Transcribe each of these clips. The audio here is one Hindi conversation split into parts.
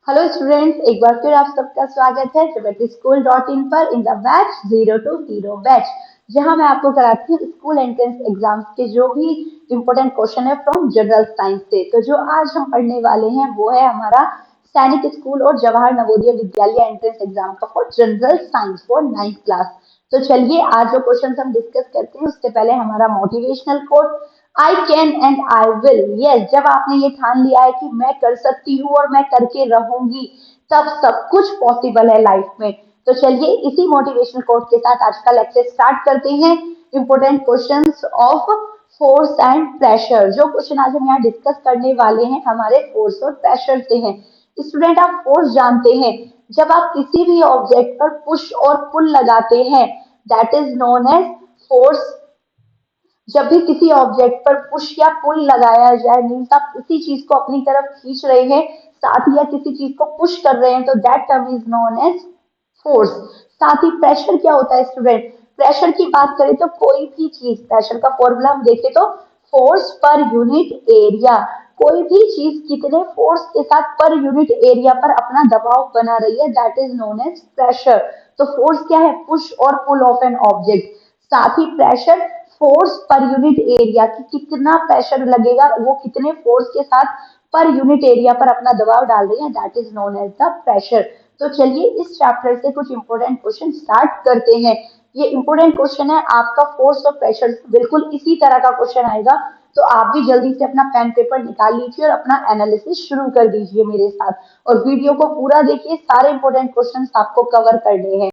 हेलो स्टूडेंट्स, एक बार फिर आप सबका स्वागत है School.in पर in the batch 0 to 0 batch, जहां मैं आपको कराती हूँ स्कूल एंट्रेंस एग्जाम्स के जो भी इम्पोर्टेंट क्वेश्चन है फ्रॉम जनरल साइंस से। तो जो आज हम पढ़ने वाले हैं वो है हमारा सैनिक स्कूल और जवाहर नवोदय विद्यालय एंट्रेंस एग्जाम का for general science for 9th class. तो चलिए आज जो क्वेश्चन हम डिस्कस करते हैं उससे पहले हमारा motivational quote I can and I will. Yes, जब आपने ये ठान लिया है कि मैं कर सकती हूँ और मैं करके रहूंगी, तब सब कुछ पॉसिबल है लाइफ में। तो चलिए इसी मोटिवेशनल कोट के साथ आज का लेक्चर स्टार्ट करते हैं। Important questions of force and pressure. जो क्वेश्चन आज हम यहाँ डिस्कस करने वाले हैं हमारे फोर्स और प्रेशर से हैं। स्टूडेंट, आप फोर्स जानते हैं, जब आप किसी भी ऑब्जेक्ट पर पुश और पुल लगाते हैं, that is known as force. जब भी किसी ऑब्जेक्ट पर पुश या पुल लगाया जाए, मीन्स आप किसी चीज को अपनी तरफ खींच रहे हैं, साथ ही या किसी चीज को पुश कर रहे हैं, तो that term is known as force. साथ ही प्रेशर क्या होता है स्टूडेंट? प्रेशर की बात करें तो कोई भी चीज, प्रेशर का फॉर्मूला हम देखें तो फोर्स पर यूनिट एरिया। कोई भी चीज कितने फोर्स के साथ पर यूनिट एरिया पर अपना दबाव बना रही है, that is known as pressure. तो फोर्स क्या है? पुश और पुल ऑफ एन ऑब्जेक्ट। साथ ही pressure force per unit area की कितना प्रेशर लगेगा, वो कितने फोर्स के साथ पर यूनिट एरिया पर अपना दबाव डाल रही है, that is known as the pressure. तो चलिए इस चैप्टर से कुछ इंपोर्टेंट क्वेश्चन स्टार्ट करते हैं। ये इंपोर्टेंट क्वेश्चन है आपका फोर्स और प्रेशर, बिल्कुल इसी तरह का क्वेश्चन आएगा। तो आप भी जल्दी से अपना पेन पेपर निकाल लीजिए और अपना एनालिसिस शुरू कर दीजिए मेरे साथ, और वीडियो को पूरा देखिए, सारे इंपोर्टेंट क्वेश्चन आपको कवर करने हैं।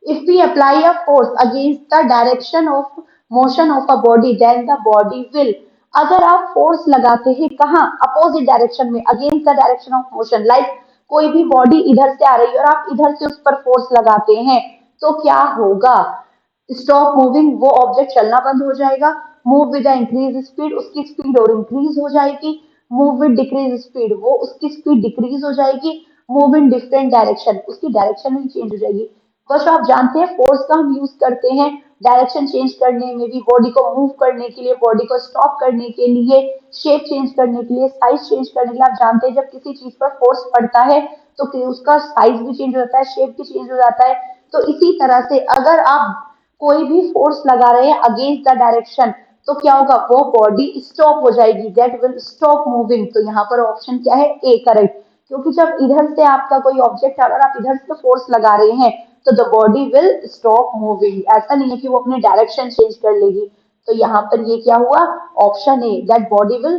If we apply a force against the direction of motion of a body, then the body will। अगर आप फोर्स लगाते हैं कहाँ? अपोजिट डायरेक्शन में, against the direction of motion. Like कोई भी बॉडी इधर से आ रही है और आप इधर से उस पर फोर्स लगाते हैं, तो क्या होगा? स्टॉप मूविंग, वो ऑब्जेक्ट चलना बंद हो जाएगा। मूव विद इंक्रीज स्पीड, उसकी स्पीड और इंक्रीज हो जाएगी। मूव विद डिक्रीज स्पीड, वो उसकी स्पीड डिक्रीज हो जाएगी। मूव इन डिफरेंट डायरेक्शन, उसकी डायरेक्शन भी चेंज हो जाएगी। बस आप जानते हैं फोर्स का हम यूज करते हैं डायरेक्शन चेंज करने में भी, बॉडी को मूव करने के लिए, बॉडी को स्टॉप करने के लिए, शेप चेंज करने के लिए, साइज चेंज करने के लिए। आप जानते हैं जब किसी चीज पर फोर्स पड़ता है तो उसका साइज भी चेंज हो जाता है, शेप भी चेंज हो जाता है। तो इसी तरह से अगर आप कोई भी फोर्स लगा रहे हैं अगेंस्ट द डायरेक्शन, तो क्या होगा? वो बॉडी स्टॉप हो जाएगी, दैट विल स्टॉप मूविंग। तो यहाँ पर ऑप्शन क्या है? A correct. क्योंकि जब इधर से आपका कोई ऑब्जेक्ट अगर आप इधर से फोर्स लगा रहे हैं तो the body will stop moving. ऐसा नहीं है कि वो अपनी डायरेक्शन चेंज कर लेगी। तो यहाँ पर ये क्या हुआ? Option A, that body will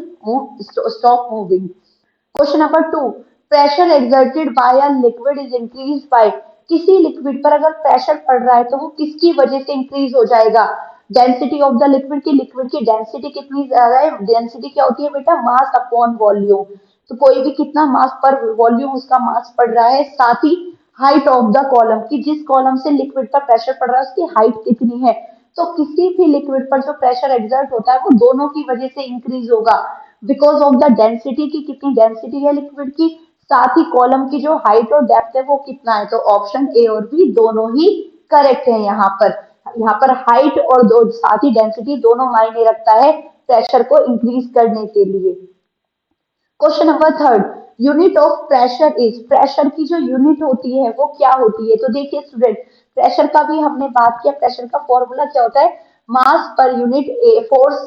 stop moving. Question number 2, pressure exerted by a liquid is increase by. किसी लिक्विड पर अगर प्रेशर पड़ रहा है तो वो किसकी वजह से इंक्रीज हो जाएगा? डेंसिटी ऑफ द लिक्विड की, लिक्विड की डेंसिटी कितनी ज्यादा है? डेंसिटी क्या होती है बेटा? Mass upon volume. तो कोई भी कितना मास पर वॉल्यूम उसका मास पड़ रहा है। साथ ही हाइट ऑफ द कॉलम की, जिस कॉलम से लिक्विड पर प्रेशर पड़ रहा है उसकी हाइट कितनी है। तो किसी भी लिक्विड पर जो प्रेशर एक्सर्ट होता है वो दोनों की वजह से इंक्रीज होगा, बिकॉज ऑफ द डेंसिटी की, कितनी डेंसिटी है लिक्विड की, साथ ही कॉलम की जो हाइट और डेप्थ है वो कितना है। तो ऑप्शन ए और बी दोनों ही करेक्ट है यहाँ पर। यहाँ पर हाइट और दो साथ ही डेंसिटी दोनों मायने रखता है प्रेशर को इंक्रीज करने के लिए। Question number 3, unit of pressure is. Pressure की जो यूनिट होती है वो क्या होती है? तो देखिए स्टूडेंट, प्रेशर का भी हमने बात किया, प्रेशर का फॉर्मूला क्या होता है? Mass per unit a, force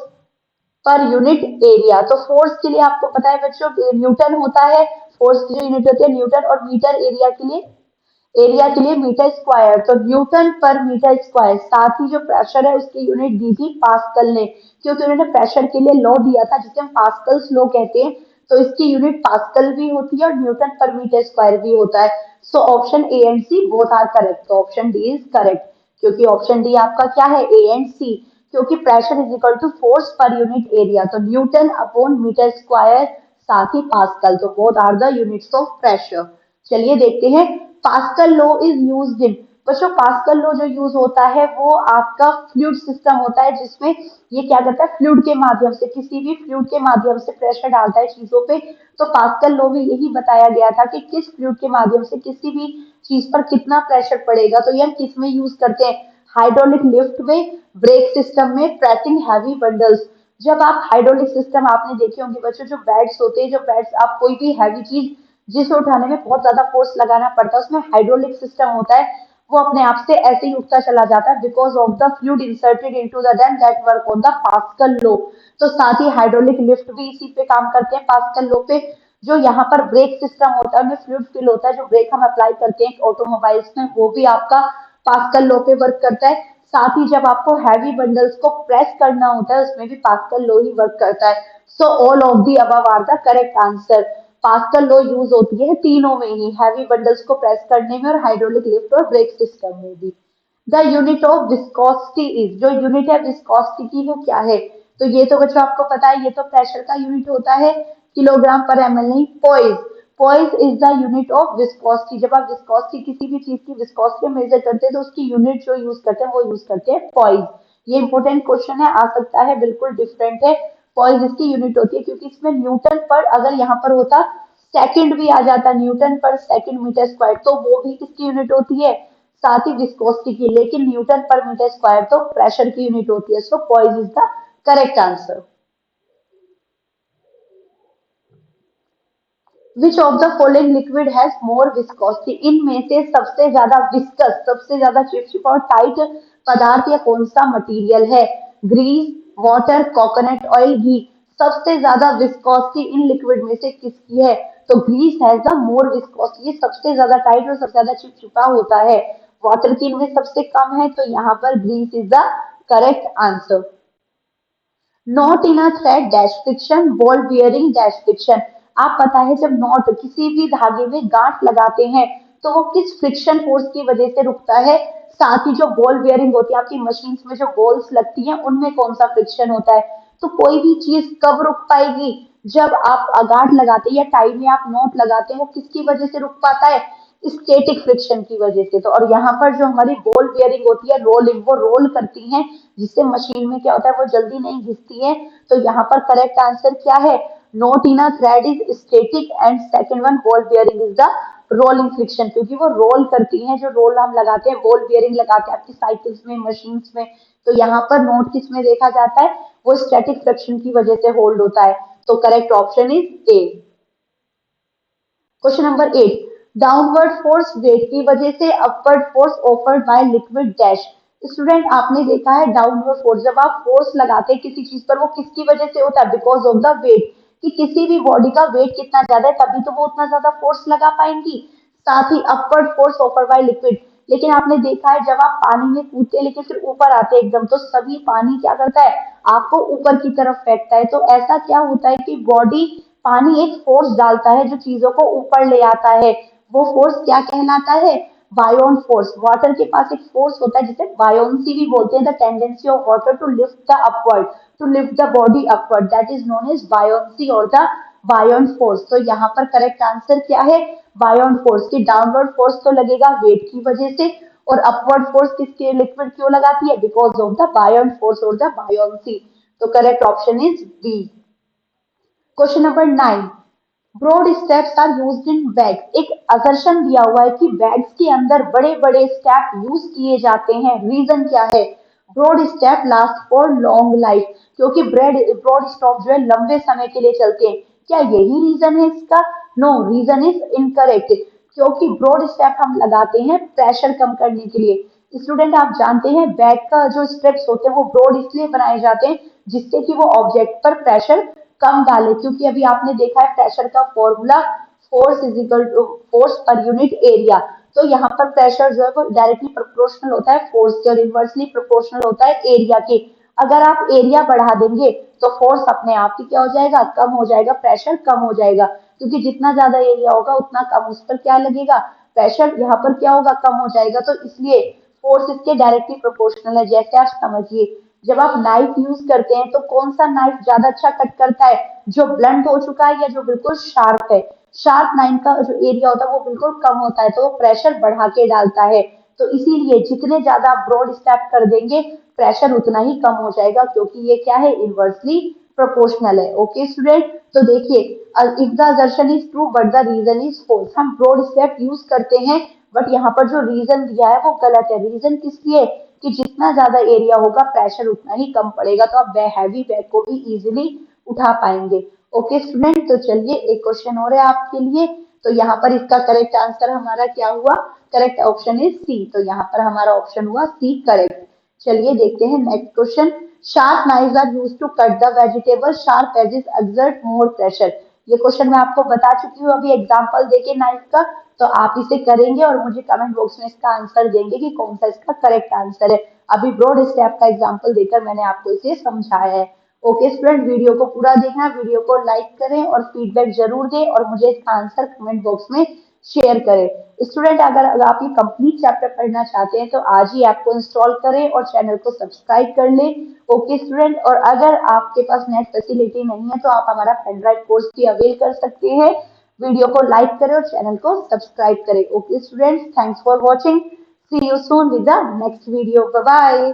per unit area. तो फोर्स के लिए आपको पता है बच्चों न्यूटन होता है, फोर्स की जो यूनिट होती है न्यूटन, और मीटर एरिया के लिए मीटर स्क्वायर। तो न्यूटन पर मीटर स्क्वायर। साथ ही जो प्रेशर है उसकी यूनिट दी थी पास्कल ने, क्योंकि उन्होंने प्रेशर के लिए लॉ दिया था जिसे हम पास्कल्स लॉ कहते हैं। तो इसकी यूनिट पास्कल भी होती है और न्यूटन पर मीटर स्क्वायर भी होता है। So option A and C both are correct. तो ऑप्शन डी इज करेक्ट, क्योंकि ऑप्शन डी आपका क्या है? A and C. क्योंकि pressure is equal to force per unit area, तो न्यूटन अपॉन मीटर स्क्वायर, साथ ही पास्कल, तो both are the units of pressure. चलिए देखते हैं Pascal law is used in. बच्चों पास्कल लॉ जो यूज होता है वो आपका फ्लूइड सिस्टम होता है, जिसमें ये क्या करता है? फ्लूइड के माध्यम से, किसी भी फ्लूइड के माध्यम से प्रेशर डालता है चीजों पे। तो पास्कल लॉ में यही बताया गया था कि किस फ्लूइड के माध्यम से किसी भी चीज पर कितना प्रेशर पड़ेगा। तो ये हम किस में यूज करते हैं? हाइड्रोलिक लिफ्ट में, ब्रेक सिस्टम में, ट्रैकिंग हैवी बंडल्स। जब आप हाइड्रोलिक सिस्टम आपने देखे होंगे बच्चों, जो बेड्स होते हैं, जो बेड्स आप कोई भी हैवी चीज जिसे उठाने में बहुत ज्यादा फोर्स लगाना पड़ता है, उसमें हाइड्रोलिक सिस्टम होता है, वो अपने आप से ऐसे ही उठता चला जाता है because of the fluid inserted into the dam that work on the pascal law. तो साथ ही हाइड्रोलिक लिफ्ट भी इसी पे काम करते हैं, पास्कल लॉ पे। जो यहाँ पर ब्रेक सिस्टम होता है, उनमें फ्लूइड फिल होता है, जो ब्रेक हम अप्लाई करते हैं ऑटोमोबाइल्स में, वो भी आपका पास्कल लॉ पे वर्क करता है। साथ ही जब आपको हैवी बंडल्स को प्रेस करना होता है, उसमें भी पास्कल लॉ ही वर्क करता है। So all of the above are the correct answer. Pascal law use होती है तीनों में ही, हैवी बंडल्स को प्रेस करने में और हाइड्रोलिक लिफ्ट और ब्रेक सिस्टम में भी। The unit of viscosity is, जो यूनिट है विस्कोसिटी की वो क्या है? तो ये तो बच्चों आपको पता है, ये तो प्रेशर का यूनिट होता है, किलोग्राम पर एमएल नहीं, पोइज। पोइज is the unit of viscosity. जब आप विस्कोसिटी किसी भी चीज की विस्कोसिटी मेजर करते हैं तो उसकी यूनिट जो यूज करते हैं वो यूज करते हैं पोइज। ये इंपॉर्टेंट क्वेश्चन है, आ सकता है, बिल्कुल डिफरेंट है। पोइज इसकी यूनिट होती है, क्योंकि इसमें न्यूटन पर, अगर यहाँ पर होता सेकंड भी आ जाता, न्यूटन पर सेकंड मीटर स्क्वायर, तो वो भी किसकी यूनिट होती है? साथ ही विस्कोसिटी की, लेकिन न्यूटन पर मीटर स्क्वायर तो प्रेशर की यूनिट होती है। So poise is the correct answer. Which of the following liquid has more viscosity, इनमें से सबसे ज्यादा विस्कस, सबसे ज्यादा चिपचिपा और टाइट पदार्थ या कौन सा मटेरियल है? ग्रीस, वाटर, कोकोनट ऑयल, घी। सबसे ज्यादा विस्कोसिटी इन लिक्विड में से किसकी है? तो grease has the more viscosity, ये सबसे ज्यादा टाइट और सबसे ज्यादा चिपचिपा होता है। वाटर की इनमें सबसे कम है, तो यहाँ पर grease is the correct answer. Not in a thread dash friction, ball bearing dash friction. आप पता है जब नॉट किसी भी धागे में गांठ लगाते हैं तो वो किस फ्रिक्शन फोर्स की वजह से रुकता है? साथ ही जो बॉल बियरिंग होती है आपकी मशीन में, जो बॉल्स लगती हैं उनमें कौन सा फ्रिक्शन होता है? तो कोई भी चीज कब रुक पाएगी? जब आप गांठ लगाते हैं या टाई में आप नॉट लगाते हैं, वो किसकी वजह से रुक पाता है? स्टैटिक फ्रिक्शन की वजह से। तो और यहाँ पर जो हमारी बॉल बियरिंग होती है, रोलिंग, वो रोल करती हैं, जिससे मशीन में क्या होता है, वो जल्दी नहीं घिसती है। तो यहाँ पर करेक्ट आंसर क्या है? Not in a thread is static and second one ball bearing is the rolling friction, क्योंकि वो रोल करती हैं, जो रोल हम लगाते हैं, बॉल बियरिंग लगाते हैं आपकी साइकिल्स में, मशीन्स में। तो यहाँ पर नोट किस में देखा जाता है? वो स्टैटिक फ्रिक्शन की वजह से होल्ड होता है। तो correct option is a. Question number 8, downward force weight की वजह से upward force offered by liquid dash. Student आपने देखा है डाउनवर्ड फोर्स, जब आप फोर्स लगाते हैं किसी चीज पर, वो किसकी वजह से होता है? बिकॉज ऑफ द वेट, कि किसी भी बॉडी का वेट कितना ज्यादा है तभी तो वो उतना ज्यादा फोर्स लगा पाएंगी। साथ ही upward force offer by liquid, लेकिन आपने देखा है जब आप पानी में कूदते हैं लेकिन फिर ऊपर आते हैं एकदम, तो सभी पानी क्या करता है? आपको ऊपर की तरफ फेंकता है। तो ऐसा क्या होता है कि बॉडी, पानी एक फोर्स डालता है जो चीजों को ऊपर ले आता है, वो फोर्स क्या कहलाता है? Buoyant force. वाटर के पास एक फोर्स होता है जिसे बायोन्सी भी बोलते हैं, the tendency of water to lift the upward, to lift the body upward, that is known as buoyancy और द बायोन फोर्स। तो यहाँ पर करेक्ट आंसर क्या है? बायोन फोर्स की। डाउनवर्ड फोर्स तो लगेगा वेट की वजह से, और अपवर्ड फोर्स किसके, लिक्विड क्यों लगाती है? Because of the buoyant force और द बायोन्सी। तो correct option is B. Question number 9, broad straps are used in bags. एक असर्शन दिया हुआ है कि बैग्स के अंदर बड़े बड़े स्टेप यूज किए जाते हैं, रीजन क्या है? Broad strap last for long life, क्योंकि ब्रॉड स्टॉप जो है लंबे समय के लिए चलते हैं। क्या यही रीजन है इसका? नो, रीजन इज इनकरेक्ट, क्योंकि ब्रॉड स्टेप हम लगाते हैं प्रेशर कम करने के लिए। स्टूडेंट आप जानते हैं बैग का जो स्टेप्स होते हैं वो ब्रॉड इसलिए बनाए जाते हैं जिससे कि वो ऑब्जेक्ट पर प्रेशर कम डाले, क्योंकि अभी आपने देखा है प्रेशर का formula force is equal to force per unit area. तो यहाँ पर प्रेशर जो है वो डायरेक्टली प्रोपोर्शनल होता है फोर्स के, और इनवर्सली प्रोपोर्शनल होता है एरिया के। अगर आप एरिया बढ़ा देंगे तो फोर्स अपने आप ही क्या हो जाएगा? कम हो जाएगा, प्रेशर कम हो जाएगा, क्योंकि जितना ज्यादा एरिया होगा उतना कम उस पर क्या लगेगा? प्रेशर। यहाँ पर क्या होगा? कम हो जाएगा। तो इसलिए फोर्स इसके डायरेक्टली प्रोपोर्शनल है। जैसे आप समझिए जब आप नाइफ यूज करते हैं तो कौन सा नाइफ ज्यादा अच्छा कट करता है? जो ब्लंट हो चुका है या जो बिल्कुल शार्प है? शार्प नाइफ का जो एरिया होता है वो बिल्कुल कम होता है, तो वो प्रेशर बढ़ा के डालता है। तो इसीलिए जितने ज्यादा आप ब्रॉड स्टेप कर देंगे प्रेशर उतना ही कम हो जाएगा, क्योंकि ये क्या है? इनवर्सली प्रोपोर्शनल है। ओके स्टूडेंट, तो देखिए, if the assertion is true but the reason is false, हम ब्रॉड स्टेप यूज करते हैं बट यहाँ पर जो रीजन दिया है वो गलत है। रीजन किस लिए? कि जितना ज्यादा एरिया होगा प्रेशर उतना ही कम पड़ेगा, तो आप हैवी बैग को भी इजीली उठा पाएंगे। ओके स्टूडेंट, तो चलिए एक क्वेश्चन और है आपके लिए। तो यहाँ पर इसका करेक्ट आंसर हमारा क्या हुआ? Correct option is C. तो यहाँ पर हमारा ऑप्शन हुआ सी करेक्ट। चलिए देखते हैं next question. Sharp knives are used to cut the vegetable, sharp edges exert more pressure. ये क्वेश्चन मैं आपको बता चुकी हूँ अभी एग्जांपल देके नाइफ का। तो आप इसे करेंगे और मुझे कमेंट बॉक्स में इसका आंसर देंगे कि कौन सा इसका करेक्ट आंसर है। अभी ब्रॉड स्टेप का एग्जांपल देकर मैंने आपको इसे समझाया है। ओके स्टूडेंट, वीडियो को पूरा देखना, वीडियो को लाइक करें और फीडबैक जरूर दें और मुझे इसका आंसर कमेंट बॉक्स में शेयर करें। स्टूडेंट, अगर आप ये कंप्लीट चैप्टर पढ़ना चाहते हैं तो आज ही ऐप को इंस्टॉल करें और चैनल को सब्सक्राइब कर लें। ओके स्टूडेंट, और अगर आपके पास नेट फैसिलिटी नहीं है तो आप हमारा पेन ड्राइव कोर्स भी अवेल कर सकते हैं। वीडियो को लाइक करें और चैनल को सब्सक्राइब करें। Okay students, thanks for watching. See you soon with the next video. Bye bye.